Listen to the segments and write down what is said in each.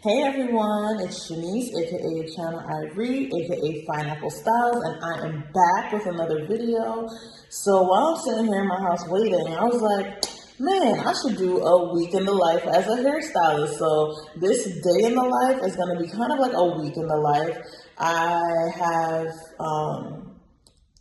Hey everyone, it's Shanice, aka Channel Ivory, aka Pineapple Styles, and I am back with another video. So while I'm sitting here in my house waiting, I was like, man, I should do a week in the life as a hairstylist. So this day in the life is going to be kind of like a week in the life. I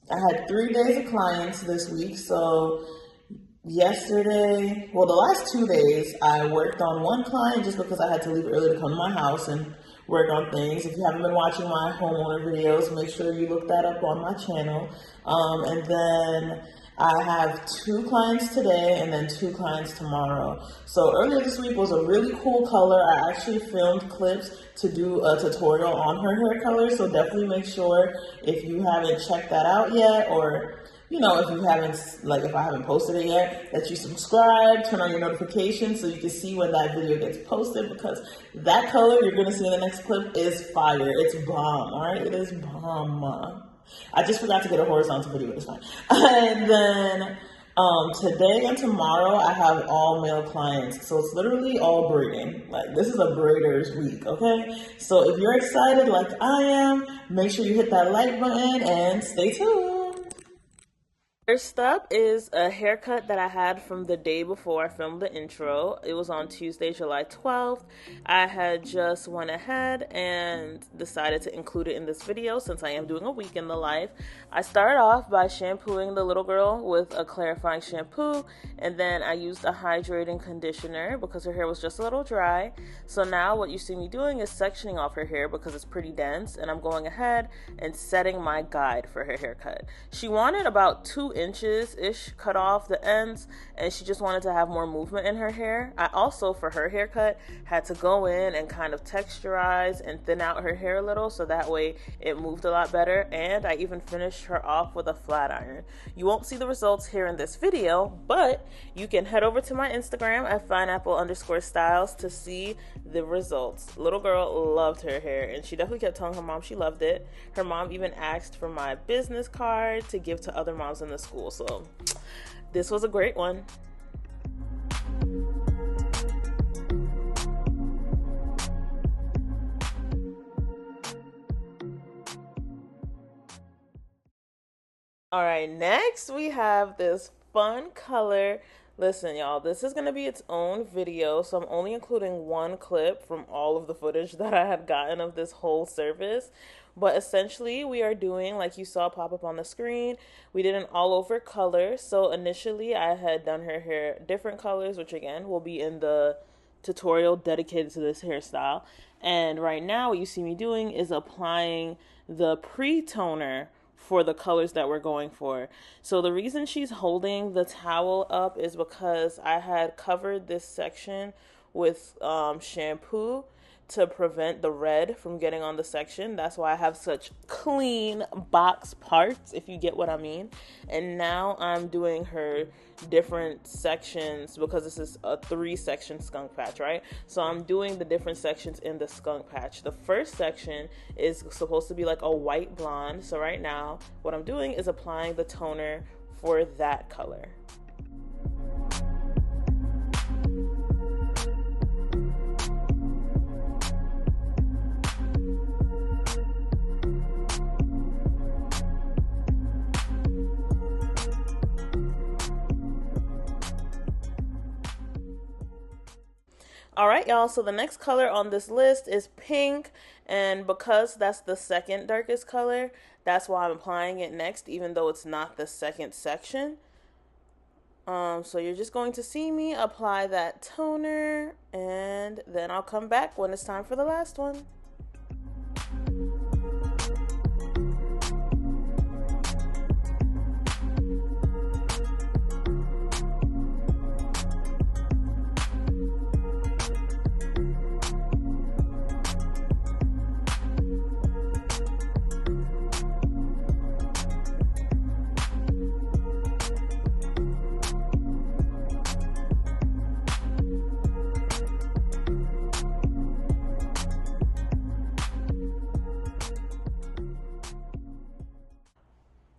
had 3 days of clients this week, so yesterday, well, the last 2 days, I worked on one client just because I had to leave early to come to my house and work on things. If you haven't been watching my homeowner videos, make sure you look that up on my channel. And then I have 2 clients today and then 2 clients tomorrow. So earlier this week was a really cool color. I actually filmed clips to do a tutorial on her hair color. So definitely make sure if you haven't checked that out yet, or if you haven't, if I haven't posted it yet, that you subscribe, turn on your notifications so you can see when that video gets posted, because that color you're going to see in the next clip is fire. It's bomb, all right? It is bomb. I just forgot to get a horizontal video, but it's fine. And then today and tomorrow, I have all male clients. So it's literally all braiding. Like, this is a braider's week, okay? So if you're excited like I am, make sure you hit that like button and stay tuned. First up is a haircut that I had from the day before I filmed the intro. It was on Tuesday, July 12th. I had just went ahead and decided to include it in this video since I am doing a week in the life. I started off by shampooing the little girl with a clarifying shampoo, and then I used a hydrating conditioner because her hair was just a little dry. So now what you see me doing is sectioning off her hair because it's pretty dense, and I'm going ahead and setting my guide for her haircut. She wanted about 2 inches-ish cut off the ends, and she just wanted to have more movement in her hair. I also, for her haircut, had to go in and kind of texturize and thin out her hair a little so that way it moved a lot better, and I even finished her off with a flat iron. You won't see the results here in this video, but you can head over to my Instagram at pineapple_styles to see the results. Little girl loved her hair, and she definitely kept telling her mom she loved it. Her mom even asked for my business card to give to other moms in the school. So this was a great one. All right, next we have this fun color. Listen, y'all, this is going to be its own video, so I'm only including one clip from all of the footage that I had gotten of this whole service. But essentially, we are doing, like you saw pop up on the screen, we did an all-over color. So initially, I had done her hair different colors, which again will be in the tutorial dedicated to this hairstyle. And right now, what you see me doing is applying the pre-toner for the colors that we're going for. So the reason she's holding the towel up is because I had covered this section with shampoo to prevent the red from getting on the section. That's why I have such clean box parts, if you get what I mean. And now I'm doing her different sections because this is a 3-section skunk patch, right? So I'm doing the different sections in the skunk patch. The first section is supposed to be like a white blonde. So right now, what I'm doing is applying the toner for that color. All right, y'all, so the next color on this list is pink, and because that's the second darkest color, that's why I'm applying it next, even though it's not the second section. So you're just going to see me apply that toner, and then I'll come back when it's time for the last one.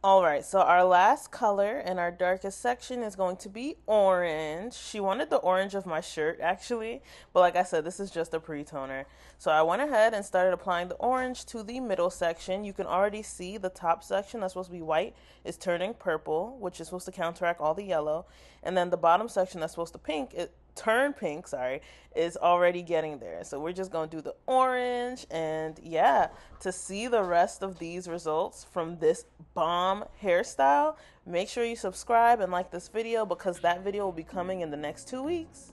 All right, so our last color in our darkest section is going to be orange. She wanted the orange of my shirt, actually, but like I said, this is just a pre-toner. So I went ahead and started applying the orange to the middle section. You can already see the top section that's supposed to be white is turning purple, which is supposed to counteract all the yellow. And then the bottom section that's supposed to turn pink, is already getting there. So we're just going to do the orange. And yeah, to see the rest of these results from this bomb hairstyle, make sure you subscribe and like this video, because that video will be coming in the next 2 weeks.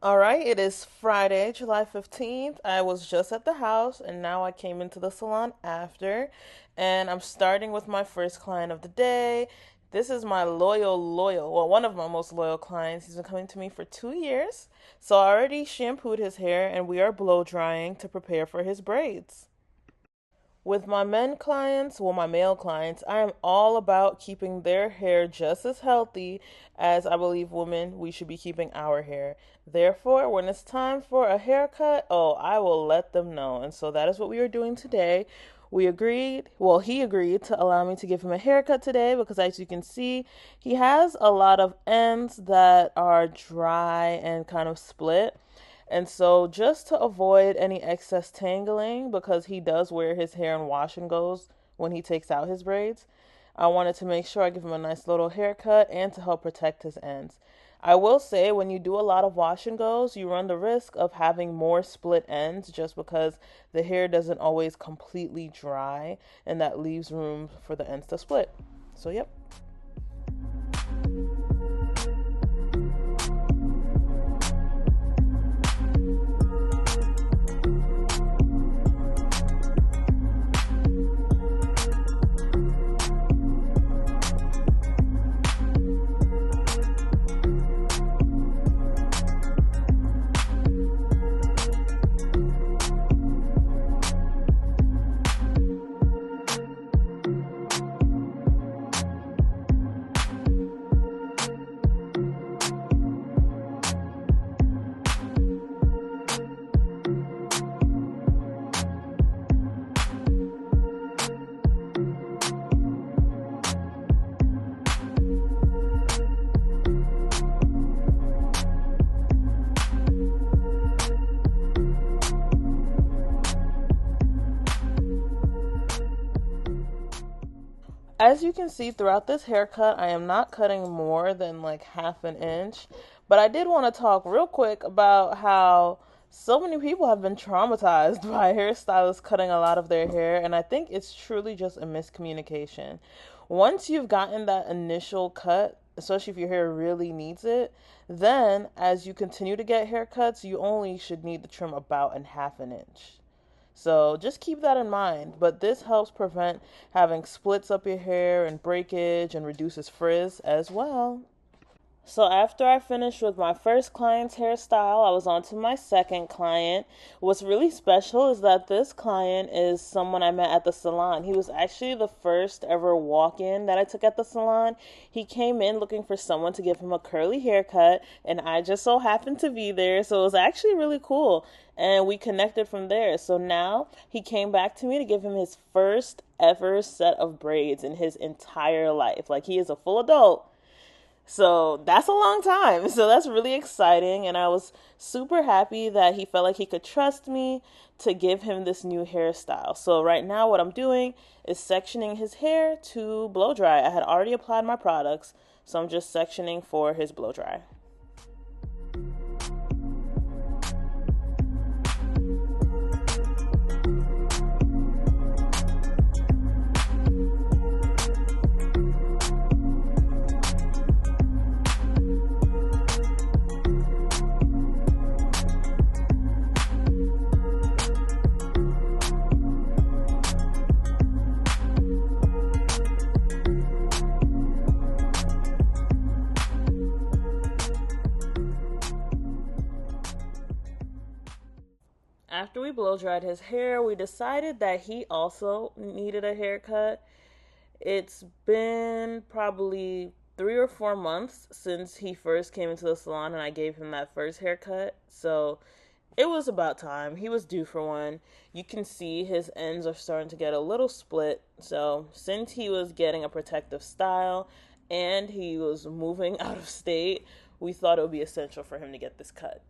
All right, it is Friday, July 15th. I was just at the house and now I came into the salon after, and I'm starting with my first client of the day. This is my one of my most loyal clients. He's been coming to me for 2 years. So I already shampooed his hair and we are blow drying to prepare for his braids. With my male clients, I am all about keeping their hair just as healthy as I believe we should be keeping our hair. Therefore, when it's time for a haircut, I will let them know. And so that is what we are doing today. He agreed to allow me to give him a haircut today because, as you can see, he has a lot of ends that are dry and kind of split. And so just to avoid any excess tangling, because he does wear his hair in wash and goes when he takes out his braids, I wanted to make sure I give him a nice little haircut and to help protect his ends. I will say, when you do a lot of wash and goes, you run the risk of having more split ends just because the hair doesn't always completely dry, and that leaves room for the ends to split. So, yep. As you can see throughout this haircut, I am not cutting more than like half an inch. But I did want to talk real quick about how so many people have been traumatized by hairstylists cutting a lot of their hair. And I think it's truly just a miscommunication. Once you've gotten that initial cut, especially if your hair really needs it, then as you continue to get haircuts, you only should need to trim about a half an inch. So just keep that in mind. But this helps prevent having splits up your hair and breakage, and reduces frizz as well. So after I finished with my first client's hairstyle, I was on to my second client. What's really special is that this client is someone I met at the salon. He was actually the first ever walk-in that I took at the salon. He came in looking for someone to give him a curly haircut, and I just so happened to be there. So it was actually really cool, and we connected from there. So now he came back to me to give him his first ever set of braids in his entire life. Like, he is a full adult. So that's a long time. So that's really exciting. And I was super happy that he felt like he could trust me to give him this new hairstyle. So right now what I'm doing is sectioning his hair to blow dry. I had already applied my products, so I'm just sectioning for his blow dry. After we blow dried his hair, we decided that he also needed a haircut. It's been probably 3 or 4 months since he first came into the salon and I gave him that first haircut. So it was about time. He was due for one. You can see his ends are starting to get a little split. So since he was getting a protective style and he was moving out of state, we thought it would be essential for him to get this cut.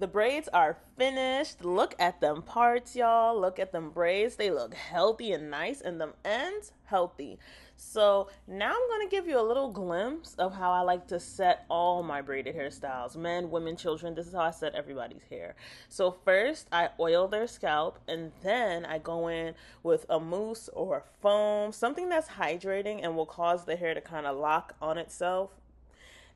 The braids are finished. Look at them parts, y'all. Look at them braids. They look healthy and nice, and them ends healthy. So now I'm going to give you a little glimpse of how I like to set all my braided hairstyles. Men, women, children. This is how I set everybody's hair. So first, I oil their scalp, and then I go in with a mousse or a foam, something that's hydrating and will cause the hair to kind of lock on itself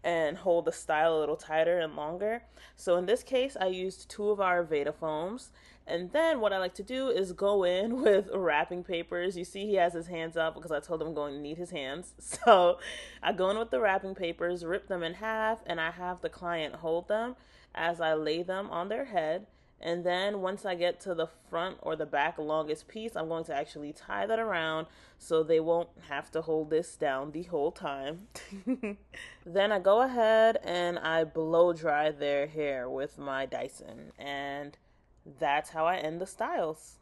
and hold the style a little tighter and longer. So in this case, I used two of our Veda foams. And then what I like to do is go in with wrapping papers. You see he has his hands up because I told him I'm going to need his hands. So I go in with the wrapping papers, rip them in half, and I have the client hold them as I lay them on their head. And then once I get to the front or the back longest piece, I'm going to actually tie that around so they won't have to hold this down the whole time. Then I go ahead and I blow dry their hair with my Dyson. And that's how I end the styles.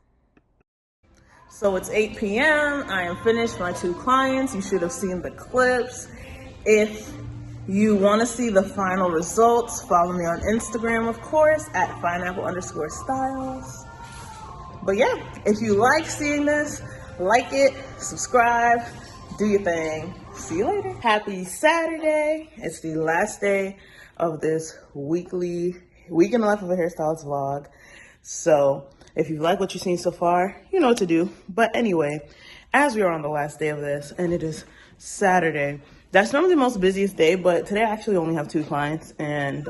So it's 8 p.m. I am finished my two clients. You should have seen the clips. If you want to see the final results, follow me on Instagram, of course, at pineapple_styles. But yeah, if you like seeing this, like it, subscribe, do your thing. See you later. Happy Saturday. It's the last day of this weekly week in the life of a hairstylist vlog. So if you like what you've seen so far, you know what to do. But anyway, as we are on the last day of this, and it is Saturday, that's normally the most busiest day, but today I actually only have two clients, and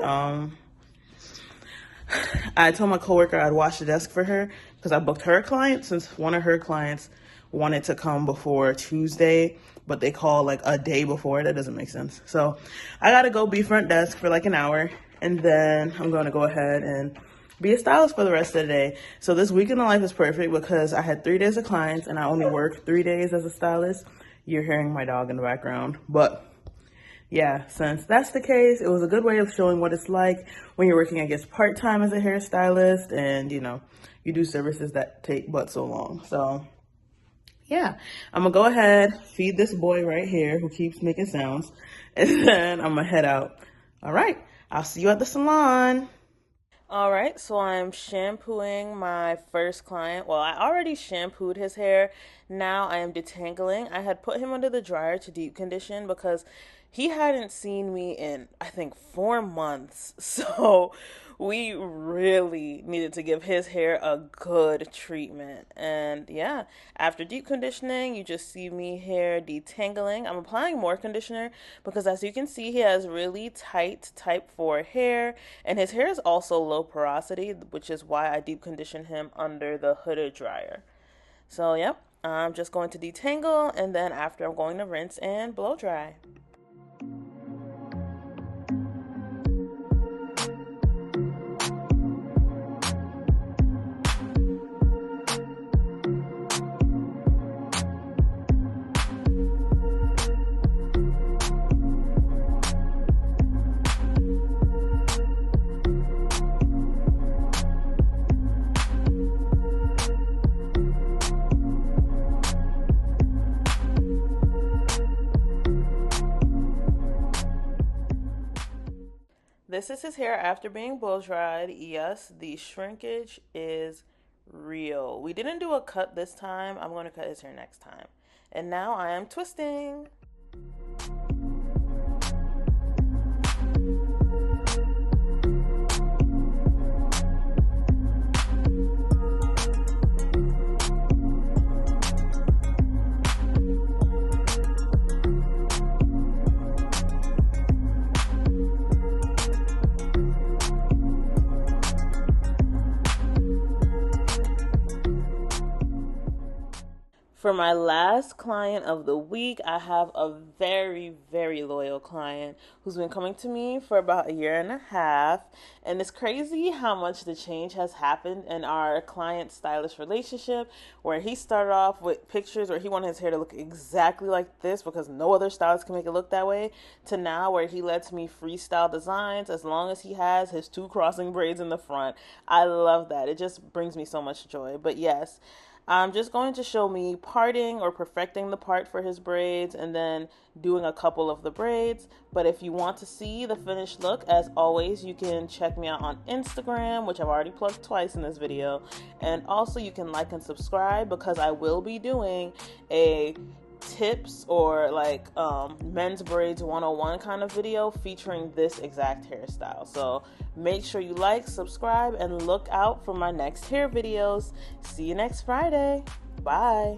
I told my coworker I'd wash the desk for her because I booked her a client since one of her clients wanted to come before Tuesday, but they call like a day before. That doesn't make sense. So I gotta go be front desk for like an hour, and then I'm gonna go ahead and be a stylist for the rest of the day. So this week in the life is perfect because I had 3 days of clients and I only worked 3 days as a stylist. You're hearing my dog in the background, but yeah, since that's the case, it was a good way of showing what it's like when you're working, I guess, part-time as a hairstylist, and you know, you do services that take but so long. So yeah, I'm gonna go ahead, feed this boy right here who keeps making sounds, and then I'm gonna head out. All right, I'll see you at the salon. All right, so I'm shampooing my first client. Well, I already shampooed his hair. Now I am detangling. I had put him under the dryer to deep condition because he hadn't seen me in, I think, 4 months. So we really needed to give his hair a good treatment. And yeah, after deep conditioning, you just see me hair detangling. I'm applying more conditioner because, as you can see, he has really tight type 4 hair, and his hair is also low porosity, which is why I deep condition him under the hooded dryer. So yep, I'm just going to detangle, and then after I'm going to rinse and blow dry. This is his hair after being blow dried. Yes, the shrinkage is real. We didn't do a cut this time. I'm going to cut his hair next time. And now I am twisting. For my last client of the week, I have a very, very loyal client who's been coming to me for about a year and a half. And it's crazy how much the change has happened in our client-stylist relationship, where he started off with pictures where he wanted his hair to look exactly like this because no other stylist can make it look that way, to now where he lets me freestyle designs as long as he has his 2 crossing braids in the front. I love that. It just brings me so much joy. But yes, I'm just going to show me parting or perfecting the part for his braids and then doing a couple of the braids. But if you want to see the finished look, as always, you can check me out on Instagram, which I've already plugged twice in this video. And also you can like and subscribe because I will be doing a tips or like men's braids 101 kind of video featuring this exact hairstyle. So make sure you like, subscribe, and look out for my next hair videos. See you next Friday. Bye.